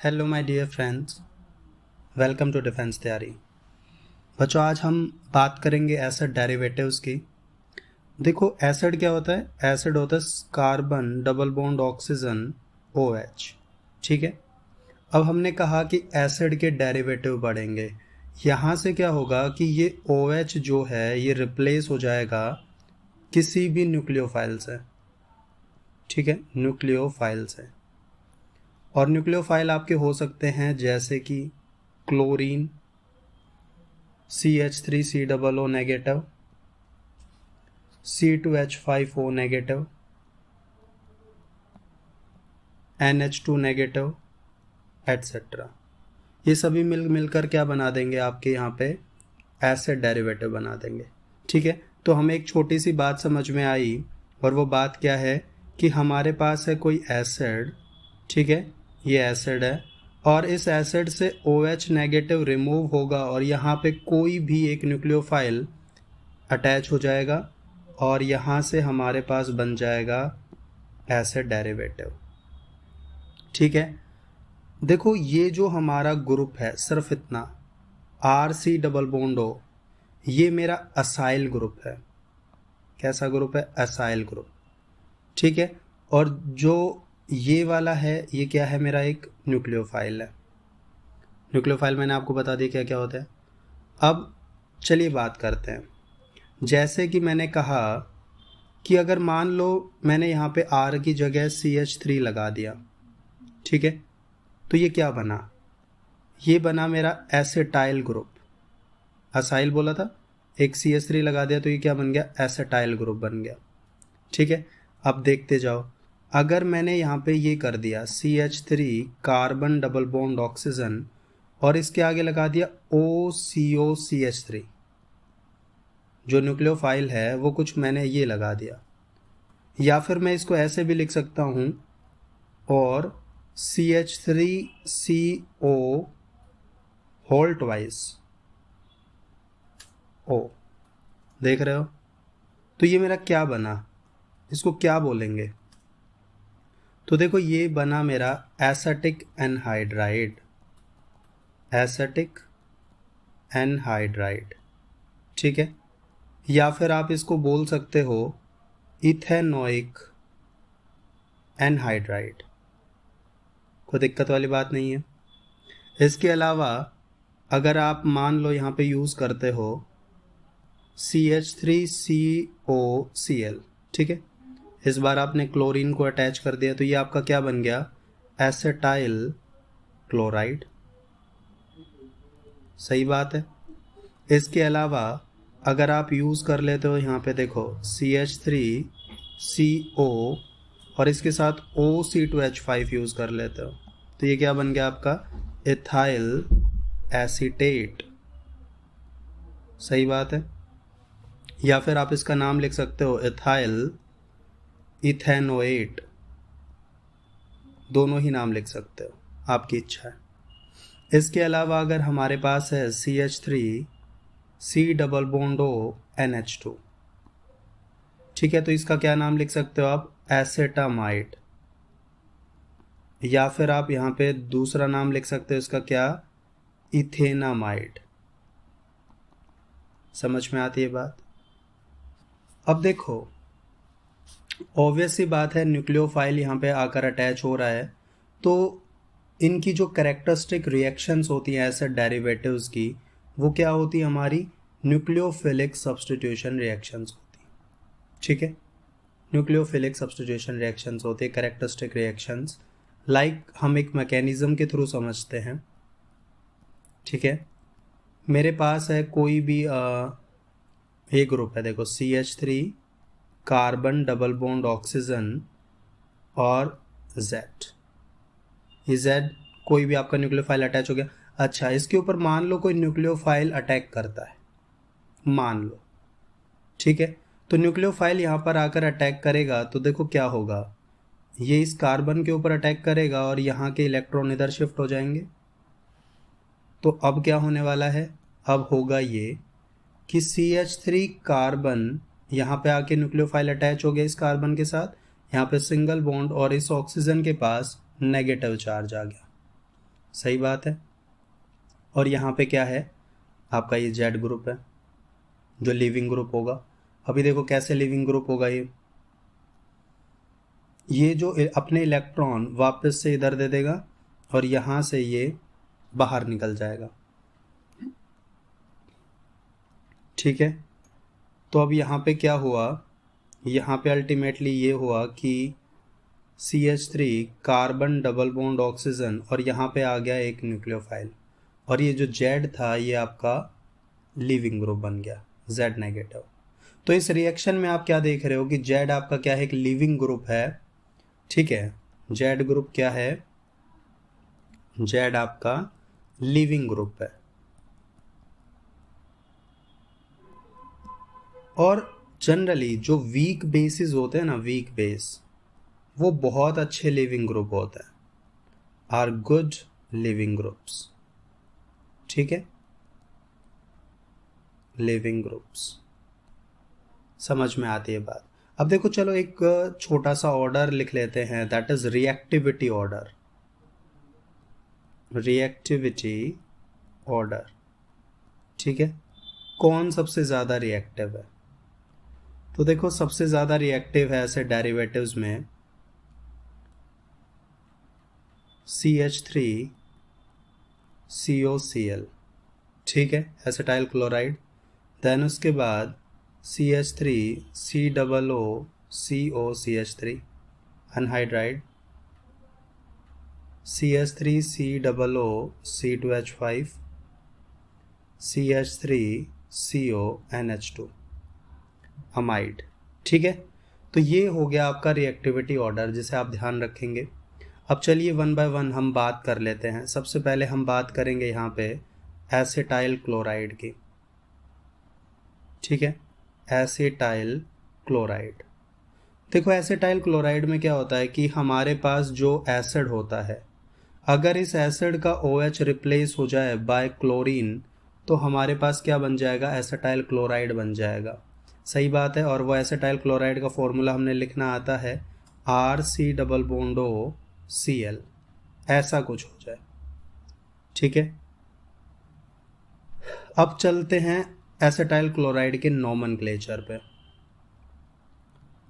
Hello my dear friends, welcome to defence तैयारी। बच्चों, आज हम बात करेंगे एसिड डेरिवेटिव्स की। देखो, एसिड क्या होता है? एसिड होता है carbon double bond oxygen OH। ठीक है। अब हमने कहा कि एसिड के डेरिवेटिव बढ़ेंगे। यहाँ से क्या होगा कि ये OH जो है ये रिप्लेस हो जाएगा किसी भी न्यूक्लियोफाइल से। ठीक है, न्यूक्लियोफाइल से। और न्यूक्लियोफाइल आपके हो सकते हैं जैसे कि chlorine CH3COO negative, C2H5O negative, NH2 negative, etcetera. ये सभी मिलकर क्या बना देंगे? आपके यहाँ पे एसिड डेरिवेटिव बना देंगे। ठीक है। तो हमें एक छोटी सी बात समझ में आई, और वो बात क्या है कि हमारे पास है कोई एसिड। ठीक है, ये एसिड है और इस एसिड से OH नेगेटिव रिमूव होगा और यहाँ पे कोई भी एक न्यूक्लियोफाइल अटैच हो जाएगा और यहाँ से हमारे पास बन जाएगा एसिड डेरिवेटिव। ठीक है। देखो, ये जो हमारा ग्रुप है सिर्फ इतना RC डबल बॉन्ड O, ये मेरा असाइल ग्रुप है। कैसा ग्रुप है? Acyl group. ठीक है। और जो ये वाला है ये क्या है? मेरा एक न्यूक्लियोफाइल है। न्यूक्लियोफाइल मैंने आपको बता दिया क्या क्या होता है। अब चलिए बात करते हैं। जैसे कि मैंने कहा कि अगर मान लो मैंने यहाँ पे R की जगह CH3 लगा दिया। ठीक है, तो ये क्या बना? ये बना मेरा एसिटाइल ग्रुप। असाइल बोला था, एक CH3 लगा दिया तो ये क्या बन गया? एसिटाइल ग्रुप बन गया। ठीक है। अब देखते जाओ, अगर मैंने यहाँ पे ये कर दिया CH3 carbon double bond oxygen और इसके आगे लगा दिया OCOCH3, जो न्यूक्लियोफाइल है वो कुछ मैंने ये लगा दिया। या फिर मैं इसको ऐसे भी लिख सकता हूँ, और CH3CO होल ट्वाइस O। देख रहे हो? तो ये मेरा क्या बना? इसको क्या बोलेंगे? तो देखो, ये बना मेरा एसिटिक एनहाइड्राइड। Acetic anhydride. ठीक है। या फिर आप इसको बोल सकते हो इथेनोइक एनहाइड्राइड। कोई दिक्कत वाली बात नहीं है। इसके अलावा अगर आप मान लो यहाँ पे यूज़ करते हो CH3COCl। ठीक है, इस बार आपने क्लोरीन को अटैच कर दिया तो ये आपका क्या बन गया? Acetyl chloride. सही बात है। इसके अलावा अगर आप यूज़ कर लेते हो यहाँ पे देखो CH3CO और इसके साथ OC2H5 यूज़ कर लेते हो तो ये क्या बन गया आपका? Ethyl acetate. सही बात है। या फिर आप इसका नाम लिख सकते हो इथाइल इथेनोएट। दोनों ही नाम लिख सकते हो, आपकी इच्छा है। इसके अलावा अगर हमारे पास है CH3C double bond O NH2। ठीक है, तो इसका क्या नाम लिख सकते हो आप? एसेटामाइड। या फिर आप यहाँ पे दूसरा नाम लिख सकते हो, इसका क्या? इथेनामाइड। समझ में आती है बात? अब देखो, ऑब्वियस सी बात है, न्यूक्लियोफाइल यहाँ पे आकर अटैच हो रहा है तो इनकी जो कैरेक्टरिस्टिक रिएक्शंस होती हैं एसिड डेरिवेटिव्स की, वो क्या होती है? हमारी न्यूक्लियोफिलिक सब्स्टिट्यूशन रिएक्शंस होती है। ठीक है, न्यूक्लियोफिलिक सब्स्टिट्यूशन रिएक्शंस होती है, कैरेक्टरिस्टिक रिएक्शंस। लाइक हम एक मैकेनिज्म के थ्रू समझते हैं। ठीक है, मेरे पास है कोई भी एक ग्रुप है, देखो CH3 carbon double bond oxygen और Z। ये Z कोई भी आपका न्यूक्लियोफाइल अटैच हो गया। अच्छा, इसके ऊपर मान लो कोई न्यूक्लियोफाइल अटैक करता है, मान लो। ठीक है, तो न्यूक्लियोफाइल यहाँ पर आकर अटैक करेगा तो देखो क्या होगा? ये इस कार्बन के ऊपर अटैक करेगा और यहाँ के इलेक्ट्रॉन इधर शिफ्ट हो जाएंगे। तो अब क्या होने वाला है? अब होगा ये कि CH3 कार्बन यहाँ पे आके न्यूक्लियोफाइल अटैच हो गया इस कार्बन के साथ, यहाँ पे सिंगल बॉन्ड और इस ऑक्सीजन के पास नेगेटिव चार्ज आ गया। सही बात है। और यहाँ पे क्या है, आपका ये जेड ग्रुप है जो लीविंग ग्रुप होगा। अभी देखो कैसे लीविंग ग्रुप होगा ये जो अपने इलेक्ट्रॉन वापस से इधर दे देगा और यहाँ से ये बाहर निकल जाएगा। ठीक है, तो अब यहाँ पे क्या हुआ, यहाँ पे अल्टीमेटली ये हुआ कि CH3 carbon double bond oxygen और यहाँ पे आ गया एक न्यूक्लियोफाइल, और ये जो जेड था ये आपका लीविंग ग्रुप बन गया, जेड नेगेटिव। तो इस रिएक्शन में आप क्या देख रहे हो कि जेड आपका क्या है, एक लीविंग ग्रुप है। ठीक है, जेड ग्रुप क्या है, जेड आपका लीविंग ग्रुप है। और जनरली जो वीक बेसिस होते हैं ना, वीक बेस, वो बहुत अच्छे लिविंग ग्रुप होते हैं, आर गुड लिविंग ग्रुप्स। ठीक है, लिविंग ग्रुप्स, समझ में आती है बात। अब देखो चलो एक छोटा सा ऑर्डर लिख लेते हैं, that is reactivity order. Reactivity order, ठीक है, कौन सबसे ज़्यादा रिएक्टिव है? तो देखो सबसे ज़्यादा रिएक्टिव है ऐसे डेरिवेटिव्स में CH3 COCl, ठीक है, एसिटाइल क्लोराइड। देन उसके बाद CH3 COO COCH3 anhydride, CH3 COO C2H5 CH3 CO NH2 amide. ठीक है, तो ये हो गया आपका रिएक्टिविटी ऑर्डर जिसे आप ध्यान रखेंगे। अब चलिए वन बाय वन हम बात कर लेते हैं। सबसे पहले हम बात करेंगे यहाँ पे एसिटाइल क्लोराइड की। ठीक है, एसिटाइल क्लोराइड। देखो एसिटाइल क्लोराइड में क्या होता है कि हमारे पास जो एसिड होता है, अगर इस एसिड का OH रिप्लेस हो जाए बाय क्लोरीन तो हमारे पास क्या बन जाएगा, एसिटाइल क्लोराइड बन जाएगा। सही बात है। और वो एसिटाइल क्लोराइड का फॉर्मूला हमने लिखना आता है RC+CL, ऐसा कुछ हो जाए। ठीक है, अब चलते हैं एसिटाइल क्लोराइड के नोमेनक्लेचर पे।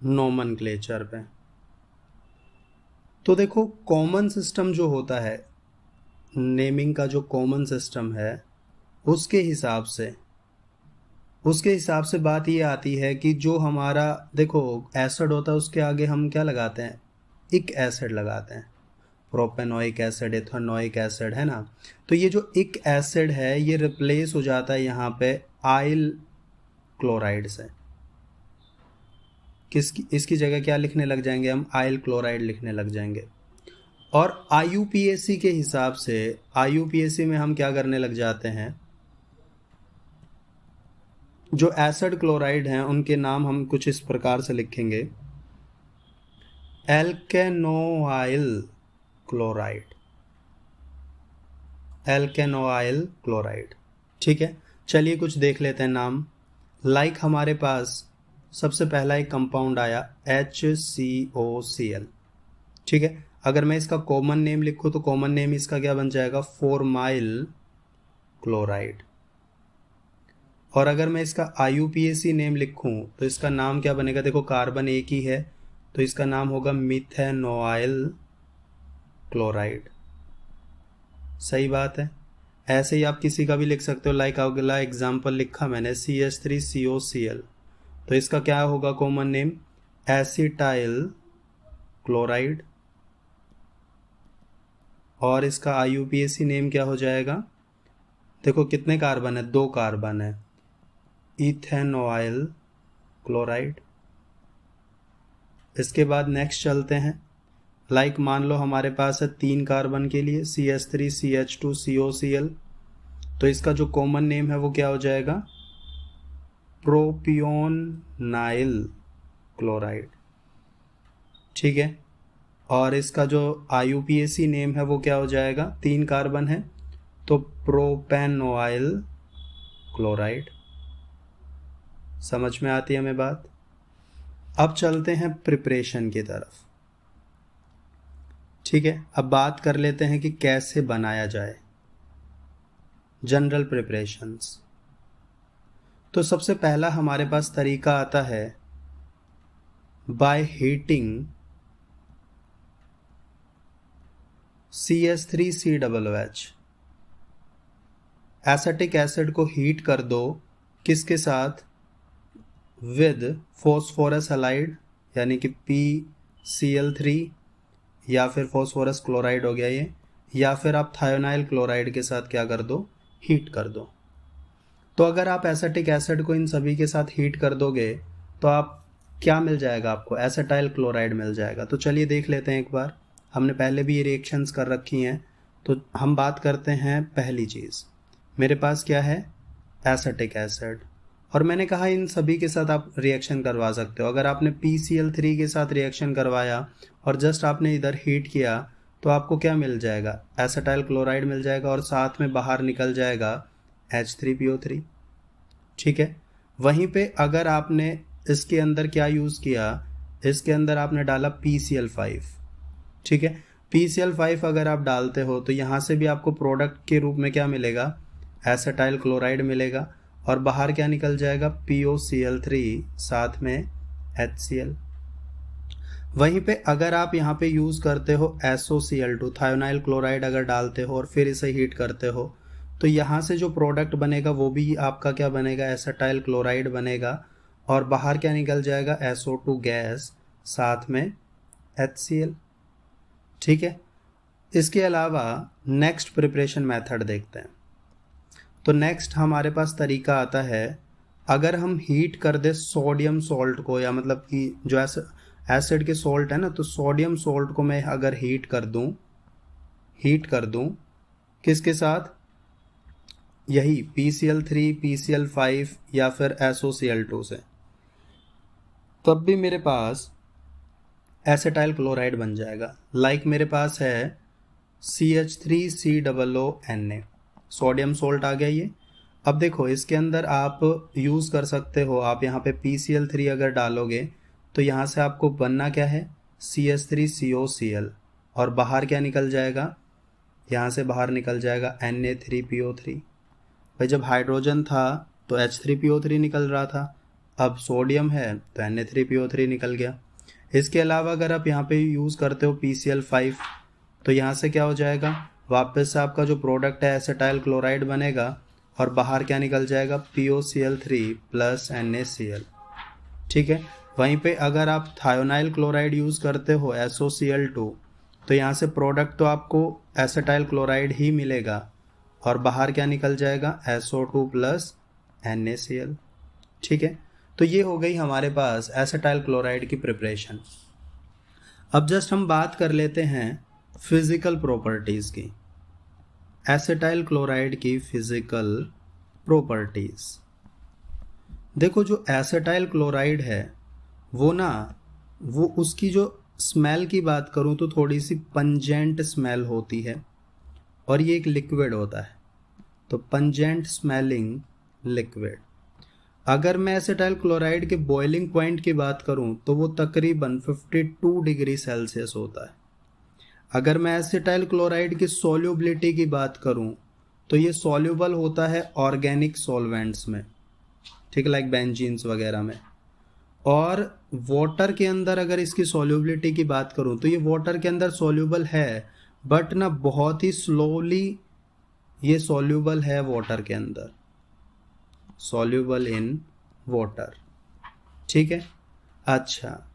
नोमेनक्लेचर पे तो देखो कॉमन सिस्टम जो होता है, नेमिंग का जो कॉमन सिस्टम है, उसके हिसाब से बात ये आती है कि जो हमारा देखो एसिड होता है उसके आगे हम क्या लगाते हैं, इक एसिड लगाते हैं, प्रोपेनोइक एसिड, इथेनोइक एसिड, है ना। तो ये जो इक एसिड है ये रिप्लेस हो जाता है यहाँ पे आइल क्लोराइड से। इसकी जगह क्या लिखने लग जाएंगे हम, आइल क्लोराइड लिखने लग जाएंगे। और IUPAC के हिसाब से, IUPAC में हम क्या करने लग जाते हैं, जो एसिड क्लोराइड हैं उनके नाम हम कुछ इस प्रकार से लिखेंगे, एल्केनोआइल क्लोराइड, एल्केनोआइल क्लोराइड। ठीक है, चलिए कुछ देख लेते हैं नाम। लाइक हमारे पास सबसे पहला एक कंपाउंड आया HCOCl। ठीक है, अगर मैं इसका कॉमन नेम लिखूं तो कॉमन नेम इसका क्या बन जाएगा, फॉर्माइल क्लोराइड। और अगर मैं इसका IUPAC नेम लिखूं तो इसका नाम क्या बनेगा, देखो कार्बन एक ही है तो इसका नाम होगा मिथेनोआइल क्लोराइड। सही बात है। ऐसे ही आप किसी का भी लिख सकते हो, लाइक अगला एग्जाम्पल लिखा मैंने CH3 COCl, तो इसका क्या होगा कॉमन नेम, एसिटाइल क्लोराइड। और इसका IUPAC नेम क्या हो जाएगा, देखो कितने कार्बन है, 2 कार्बन है, इथेनोआइल क्लोराइड। इसके बाद नेक्स्ट चलते हैं, लाइक मान लो हमारे पास है 3 कार्बन के लिए CH3 CH2 COCl, तो इसका जो कॉमन नेम है वो क्या हो जाएगा, प्रोपियोनाइल क्लोराइड। ठीक है, और इसका जो IUPAC नेम है वो क्या हो जाएगा, 3 कार्बन है तो प्रोपेनोआइल क्लोराइड। समझ में आती है हमें बात। अब चलते हैं प्रिपरेशन की तरफ। ठीक है, अब बात कर लेते हैं कि कैसे बनाया जाए। General preparations. तो सबसे पहला हमारे पास तरीका आता है by heating CH3COOH। Acetic acid को हीट कर दो, किसके साथ? विद फॉस्फोरस हैलाइड यानी कि PCl3, या फिर फॉस्फोरस क्लोराइड हो गया ये, या फिर आप थायोनाइल क्लोराइड के साथ क्या कर दो? हीट कर दो। तो अगर आप एसिटिक एसिड को इन सभी के साथ हीट कर दोगे तो आप क्या मिल जाएगा? आपको एसिटाइल क्लोराइड मिल जाएगा। तो चलिए देख लेते हैं एक बार। हमने पहले भी ये रिएक्शंस कर रखी हैं, तो हम बात करते हैं पहली चीज़। मेरे पास क्या है? एसिटिक एसिड, और मैंने कहा इन सभी के साथ आप रिएक्शन करवा सकते हो। अगर आपने PCl3 के साथ रिएक्शन करवाया और जस्ट आपने इधर हीट किया तो आपको क्या मिल जाएगा? एसिटाइल क्लोराइड मिल जाएगा, और साथ में बाहर निकल जाएगा H3PO3। ठीक है। वहीं पे अगर आपने इसके अंदर क्या यूज़ किया, इसके अंदर आपने डाला PCl5। ठीक है, PCl5 अगर आप डालते हो तो यहाँ से भी आपको प्रोडक्ट के रूप में क्या मिलेगा? एसिटाइल क्लोराइड मिलेगा, और बाहर क्या निकल जाएगा? POCl3 साथ में HCl। वहीं पे अगर आप यहाँ पे यूज़ करते हो SOCl2, थायोनाइल क्लोराइड अगर डालते हो और फिर इसे हीट करते हो तो यहाँ से जो प्रोडक्ट बनेगा वो भी आपका क्या बनेगा? एसिटाइल क्लोराइड बनेगा, और बाहर क्या निकल जाएगा? SO2 गैस साथ में HCl। ठीक है। इसके अलावा नेक्स्ट प्रिपरेशन मेथड देखते हैं। तो नेक्स्ट हमारे पास तरीका आता है, अगर हम हीट कर दे सोडियम सॉल्ट को, या मतलब कि जो एसिड के सॉल्ट है ना, तो सोडियम सॉल्ट को मैं अगर हीट कर दूं किसके साथ? यही PCl3, PCl5 या फिर SOCl2 से, तब भी मेरे पास एसिटाइल क्लोराइड बन जाएगा। लाइक मेरे पास है CH3COONA, सोडियम सोल्ट आ गया ये। अब देखो इसके अंदर आप यूज़ कर सकते हो, आप यहाँ पे PCl3 अगर डालोगे तो यहाँ से आपको बनना क्या है? CH3COCl, और बाहर क्या निकल जाएगा? यहाँ से बाहर निकल जाएगा Na3PO3। भाई जब हाइड्रोजन था तो H3PO3 निकल रहा था, अब सोडियम है तो Na3PO3 निकल गया। इसके अलावा अगर आप यहाँ पे यूज़ करते हो PCl5 तो यहाँ से क्या हो जाएगा? वापस से आपका जो प्रोडक्ट है एसिटाइल क्लोराइड बनेगा, और बाहर क्या निकल जाएगा? POCl3 plus NaCl। ठीक है। वहीं पे अगर आप थायोनाइल क्लोराइड यूज़ करते हो SOCl2 तो यहाँ से प्रोडक्ट तो आपको एसिटाइल क्लोराइड ही मिलेगा, और बाहर क्या निकल जाएगा? SO2 plus NaCl। ठीक है। तो ये हो गई हमारे पास एसिटाइल क्लोराइड की प्रिपरेशन। अब जस्ट हम बात कर लेते हैं फिजिकल प्रॉपर्टीज़ की, एसिटाइल क्लोराइड की फिजिकल प्रॉपर्टीज़। देखो जो एसिटाइल क्लोराइड है वो उसकी जो स्मेल की बात करूँ तो थोड़ी सी पंजेंट स्मेल होती है, और ये एक लिक्विड होता है, तो पंजेंट स्मेलिंग लिक्विड। अगर मैं एसिटाइल क्लोराइड के बॉइलिंग पॉइंट की बात करूं तो वो तकरीबन 52 डिग्री सेल्सियस होता है। अगर मैं एसिटाइल क्लोराइड की सॉल्युबिलिटी की बात करूं तो ये सॉल्युबल होता है ऑर्गेनिक सॉल्वेंट्स में, ठीक है, लाइक बेंजीन्स वगैरह में। और वाटर के अंदर अगर इसकी सॉल्युबिलिटी की बात करूं तो ये वाटर के अंदर सॉल्युबल है, बट ना बहुत ही स्लोली ये सॉल्युबल है वाटर के अंदर, सॉल्युबल इन वाटर। ठीक है। अच्छा,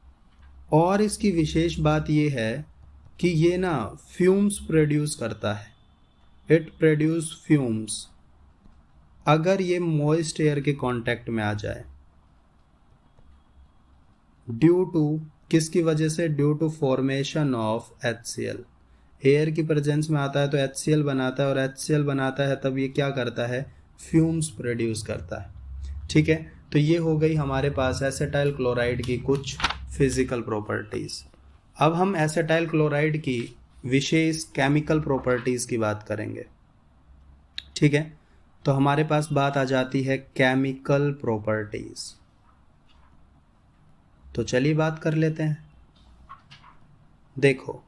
और इसकी विशेष बात ये है कि ये ना फ्यूम्स प्रोड्यूस करता है, इट प्रोड्यूस फ्यूम्स अगर ये मॉइस्ट एयर के कांटेक्ट में आ जाए। ड्यू टू किसकी वजह से? Due to formation of HCl। Air की प्रेजेंस में आता है तो HCl बनाता है, और HCl बनाता है तब ये क्या करता है? फ्यूम्स प्रोड्यूस करता है। ठीक है। तो ये हो गई हमारे पास एसिटाइल क्लोराइड की कुछ फिजिकल प्रॉपर्टीज़। अब हम एसिटाइल क्लोराइड की विशेष केमिकल प्रॉपर्टीज़ की बात करेंगे। ठीक है। तो हमारे पास बात आ जाती है केमिकल प्रॉपर्टीज़। तो चलिए बात कर लेते हैं। देखो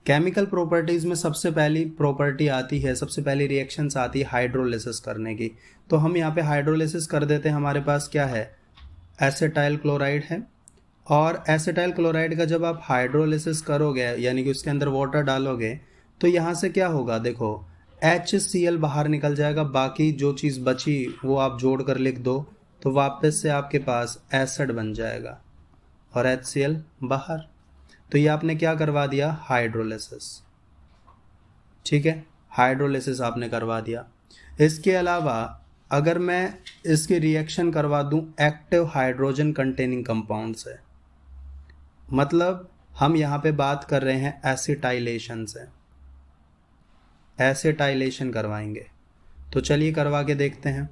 केमिकल प्रॉपर्टीज़ में सबसे पहली प्रॉपर्टी आती है, सबसे पहली रिएक्शंस आती है हाइड्रोलिसिस करने की। तो हम यहाँ पे हाइड्रोलिसिस कर देते हैं। हमारे पास क्या है, एसिटाइल क्लोराइड है, और एसिटाइल क्लोराइड का जब आप हाइड्रोलिसिस करोगे यानी कि उसके अंदर वाटर डालोगे तो यहाँ से क्या होगा, देखो HCl बाहर निकल जाएगा, बाकी जो चीज़ बची वो आप जोड़ कर लिख दो तो वापस से आपके पास एसिड बन जाएगा और HCl बाहर। तो ये आपने क्या करवा दिया, हाइड्रोलिसिस। ठीक है, हाइड्रोलिसिस आपने करवा दिया। इसके अलावा अगर मैं इसकी रिएक्शन करवा दूं एक्टिव हाइड्रोजन कंटेनिंग कंपाउंड से, मतलब हम यहाँ पे बात कर रहे हैं एसिटाइलेशन से, एसिटाइलेशन करवाएंगे। तो चलिए करवा के देखते हैं।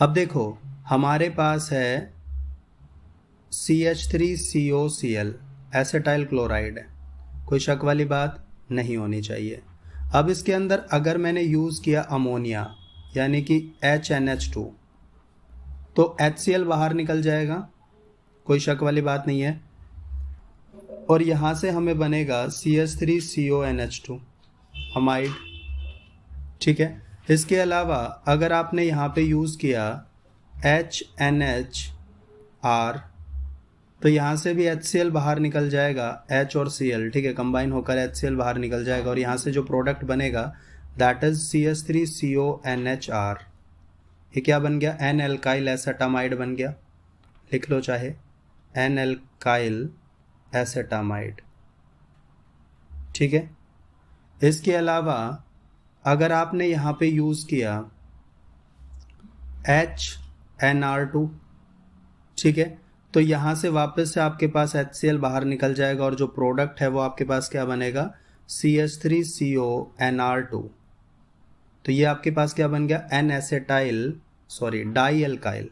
अब देखो हमारे पास है CH3COCl, एसिटाइल क्लोराइड है, कोई शक वाली बात नहीं होनी चाहिए। अब इसके अंदर अगर मैंने यूज़ किया अमोनिया यानी कि HNH2 तो HCl बाहर निकल जाएगा, कोई शक वाली बात नहीं है, और यहाँ से हमें बनेगा CH3CONH2 अमाइड। ठीक है, इसके अलावा अगर आपने यहाँ पे यूज़ किया HNHR तो यहाँ से भी HCl बाहर निकल जाएगा, H और Cl, ठीक है, कंबाइन होकर HCl बाहर निकल जाएगा, और यहाँ से जो प्रोडक्ट बनेगा दैट इज CH3CONHR। ये क्या बन गया, N एल्काइल एसेटामाइड बन गया, लिख लो चाहे N एल्काइल एसेटामाइड। ठीक है, इसके अलावा अगर आपने यहाँ पे यूज़ किया HNR2, ठीक है, तो यहाँ से वापस से आपके पास HCl बाहर निकल जाएगा और जो प्रोडक्ट है वो आपके पास क्या बनेगा, CH3CONR2। तो ये आपके पास क्या बन गया, dialkyl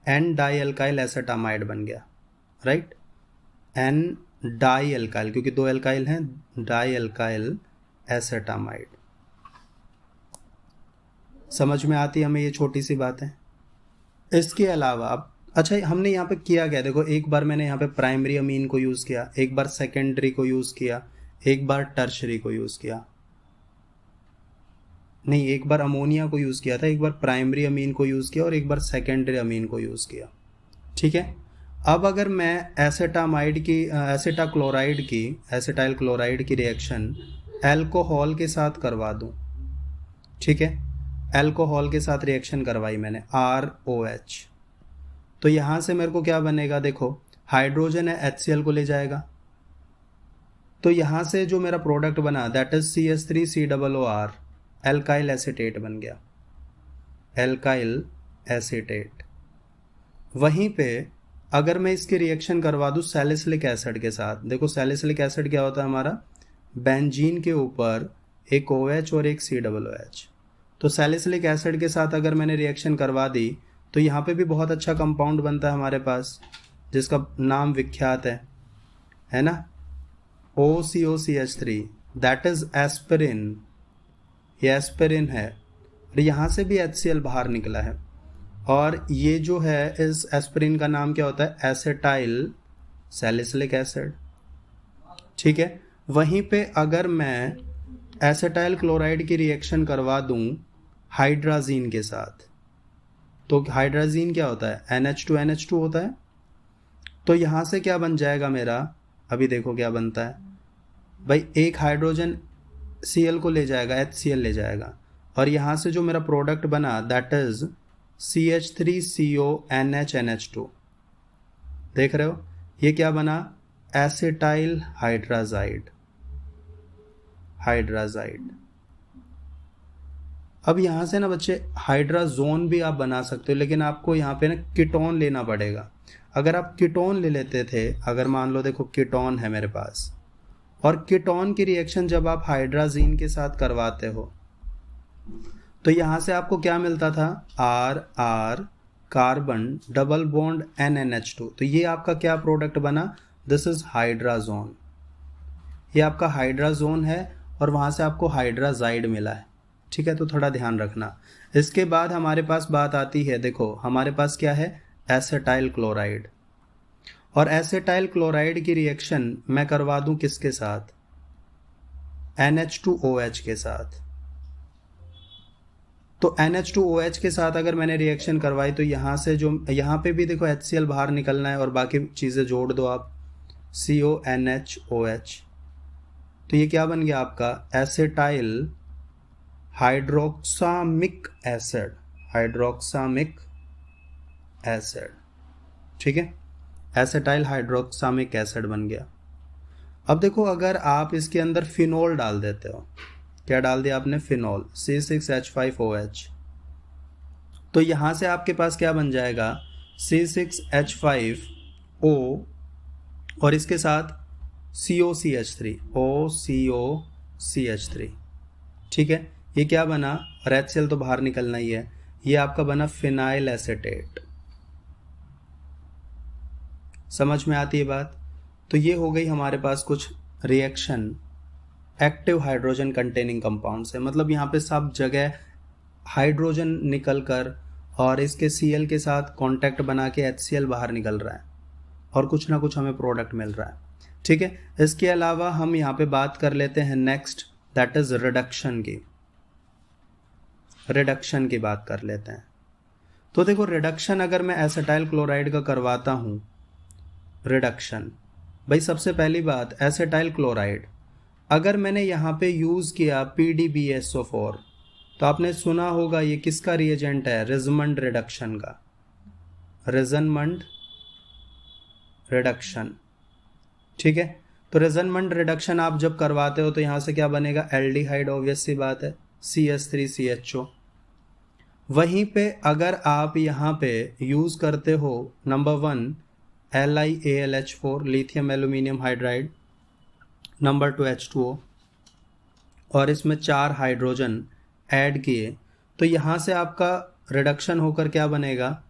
N dialkyl acetamide बन गया, राइट, N डाई एल्काइल, क्योंकि दो एल्काइल हैं, डाई एल्काइल एसेटामाइड। समझ में आती है हमें ये छोटी सी बात है। इसके अलावा अब अच्छा हमने यहाँ पे किया क्या, देखो एक बार मैंने यहाँ पे प्राइमरी अमीन को यूज़ किया, एक बार सेकेंडरी को यूज़ किया, एक बार टर्शरी को यूज़ किया, नहीं एक बार अमोनिया को यूज़ किया था, एक बार प्राइमरी अमीन को यूज़ किया और एक बार सेकेंडरी अमीन को यूज़ किया। ठीक है, अब अगर मैं एसेटामाइड की एसिटाइल क्लोराइड की रिएक्शन एल्कोहल के साथ करवा दूँ, ठीक है, एल्कोहल के साथ रिएक्शन करवाई मैंने ROH, तो यहाँ से मेरे को क्या बनेगा, देखो हाइड्रोजन है HCl को ले जाएगा, तो यहाँ से जो मेरा प्रोडक्ट बना that is CH3COOR, alkyl acetate बन गया, एल्काइल एसीटेट। वहीं पे अगर मैं इसकी रिएक्शन करवा दूँ सैलिसिलिक एसिड के साथ, देखो सैलिसिलिक एसिड क्या होता है हमारा, बेंजीन के ऊपर एक OH और एक COOH, तो सैलिसिलिक एसिड के साथ अगर मैंने रिएक्शन करवा दी तो यहाँ पे भी बहुत अच्छा कंपाउंड बनता है हमारे पास, जिसका नाम विख्यात है ना, OCOCH3, दैट इज एस्पिरिन, ये एस्पिरिन है, और यहाँ से भी HCl बाहर निकला है, और ये जो है इस एस्पिरिन का नाम क्या होता है, एसिटाइल सैलिसिलिक एसिड। ठीक है, वहीं पे अगर मैं एसिटाइल क्लोराइड की रिएक्शन करवा दूं हाइड्राजीन के साथ, तो हाइड्राजीन क्या होता है, NH2NH2 होता है, तो यहाँ से क्या बन जाएगा मेरा, अभी देखो क्या बनता है भाई, एक हाइड्रोजन Cl को ले जाएगा, HCl ले जाएगा, और यहाँ से जो मेरा प्रोडक्ट बना दैट इज CH3CONHNH2, देख रहे हो ये क्या बना, एसिटाइल हाइड्राजाइड। अब यहाँ से ना बच्चे हाइड्राजोन भी आप बना सकते हो, लेकिन आपको यहाँ पे ना कीटोन लेना पड़ेगा। अगर आप कीटोन ले लेते थे, अगर मान लो देखो कीटोन है मेरे पास, और कीटोन की रिएक्शन जब आप हाइड्राजीन के साथ करवाते हो तो यहाँ से आपको क्या मिलता था, R carbon double bond NNH2, तो ये आपका क्या प्रोडक्ट बना, दिस इज हाइड्राजोन, ये आपका हाइड्राजोन है, और वहाँ से आपको हाइड्राजाइड मिला है। ठीक है, तो थोड़ा ध्यान रखना। इसके बाद हमारे पास बात आती है, देखो हमारे पास क्या है, एसिटाइल क्लोराइड, और एसिटाइल क्लोराइड की रिएक्शन मैं करवा दूं किसके साथ, NH2OH के साथ। तो NH2OH के साथ अगर मैंने रिएक्शन करवाई तो यहाँ से जो यहाँ पे भी देखो HCl बाहर निकलना है और बाकी चीज़ें जोड़ दो आप, CONHOH। तो ये क्या बन गया आपका एसिटाइल हाइड्रोक्सामिक एसिड, हाइड्रोक्सामिक एसिड, ठीक है, एसिटाइल हाइड्रोक्सामिक एसिड बन गया। अब देखो अगर आप इसके अंदर फिनोल डाल देते हो, क्या डाल दिया आपने, फिनोल, C6H5OH, तो यहां से आपके पास क्या बन जाएगा, C6H5O और इसके साथ COCH3, OCOCH3, ठीक है। ये क्या बना, और HCl तो बाहर निकलना ही है, ये आपका बना फिनाइल एसिटेट। समझ में आती है बात। तो ये हो गई हमारे पास कुछ reaction active hydrogen containing compound से, मतलब यहाँ पे सब जगह हाइड्रोजन निकल कर और इसके Cl के साथ कांटेक्ट बना के HCl बाहर निकल रहा है और कुछ ना कुछ हमें प्रोडक्ट मिल रहा है, ठीक है। इसके अलावा हम यहाँ पे बात कर लेते हैं नेक्स्ट, दैट इज रिडक्शन की, रिडक्शन की बात कर लेते हैं। तो देखो रिडक्शन अगर मैं एसिटाइल क्लोराइड का करवाता हूँ रिडक्शन, भाई सबसे पहली बात एसिटाइल क्लोराइड अगर मैंने यहाँ पे यूज़ किया PDBSO4, तो आपने सुना होगा ये किसका रिएजेंट है, रिजमंड रिडक्शन का, रिजनमंड रिडक्शन, ठीक है। तो रिजनमंड रिडक्शन आप जब करवाते हो तो यहाँ से क्या बनेगा, एल्डिहाइड, ऑब्वियस सी बात है, CH3CHO। वहीं पे अगर आप यहाँ पे यूज़ करते हो number 1 LiAlH4, lithium aluminium hydride, number 2 H2O, और इसमें 4 हाइड्रोजन ऐड किए, तो यहाँ से आपका रिडक्शन होकर क्या बनेगा,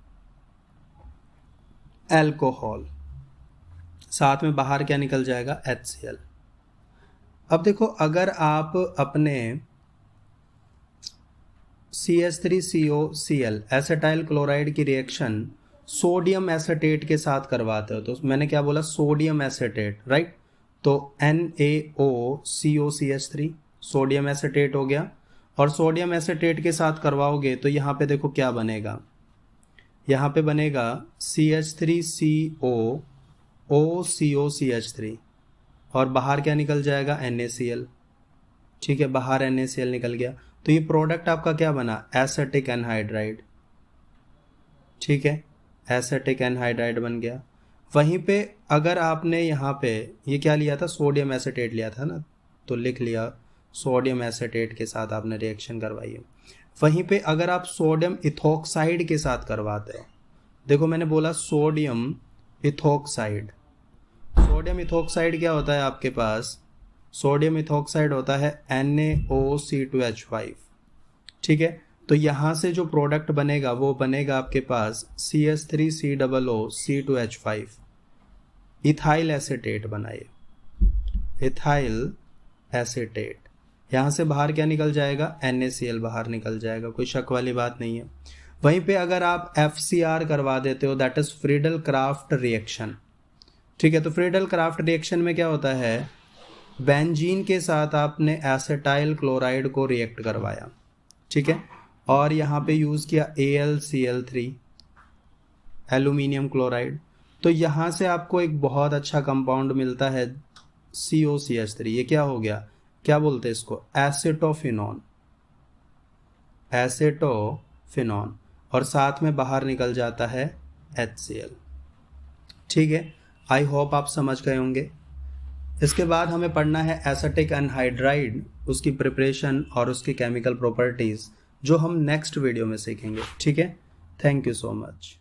एल्कोहल, साथ में बाहर क्या निकल जाएगा, HCl। अब देखो अगर आप अपने CH3COCl एसिटाइल क्लोराइड की रिएक्शन सोडियम एसिटेट के साथ करवाते हो, तो मैंने क्या बोला, सोडियम एसिटेट, राइट, तो NaOCOCH3 सोडियम एसिटेट हो गया, और सोडियम एसिटेट के साथ करवाओगे तो यहाँ पे देखो क्या बनेगा, यहाँ पे बनेगा CH3COOCOCH3 और बाहर क्या निकल जाएगा, NaCl, ठीक है, बाहर NaCl निकल गया। तो ये प्रोडक्ट आपका क्या बना, एसिटिक एनहाइड्राइड, ठीक है, एसिटिक एनहाइड्राइड बन गया। वहीं पे अगर आपने यहाँ पे ये क्या लिया था, सोडियम एसिटेट लिया था ना, तो लिख लिया सोडियम एसिटेट के साथ आपने रिएक्शन करवाई है। वहीं पे अगर आप सोडियम इथोक्साइड के साथ करवाते हो, देखो मैंने बोला सोडियम इथोक्साइड, सोडियम इथोक्साइड क्या होता है आपके पास, सोडियम इथोक्साइड होता है NaOC2H5, ठीक है। तो यहाँ से जो प्रोडक्ट बनेगा वो बनेगा आपके पास CH3COOC2H5, इथाइल एसिटेट बनाइए, इथाइल एसिटेट। यहाँ से बाहर क्या निकल जाएगा, NaCl बाहर निकल जाएगा, कोई शक वाली बात नहीं है। वहीं पे अगर आप FCR करवा देते हो, that is Friedel craft reaction, ठीक है। तो फ्रीडल क्राफ्ट रिएक्शन में क्या होता है, बेंजीन के साथ आपने एसिटाइल क्लोराइड को रिएक्ट करवाया, ठीक है, और यहाँ पे यूज़ किया AlCl3 एल्यूमिनियम क्लोराइड, तो यहाँ से आपको एक बहुत अच्छा कंपाउंड मिलता है COCH3। ये क्या हो गया, क्या बोलते हैं इसको, एसिटोफिनॉन, एसिटोफिनॉन, और साथ में बाहर निकल जाता है HCl, ठीक है। आई होप आप समझ गए होंगे। इसके बाद हमें पढ़ना है एसिटिक एनहाइड्राइड, उसकी प्रिपरेशन और उसकी केमिकल प्रॉपर्टीज़, जो हम नेक्स्ट वीडियो में सीखेंगे, ठीक है। Thank you so much.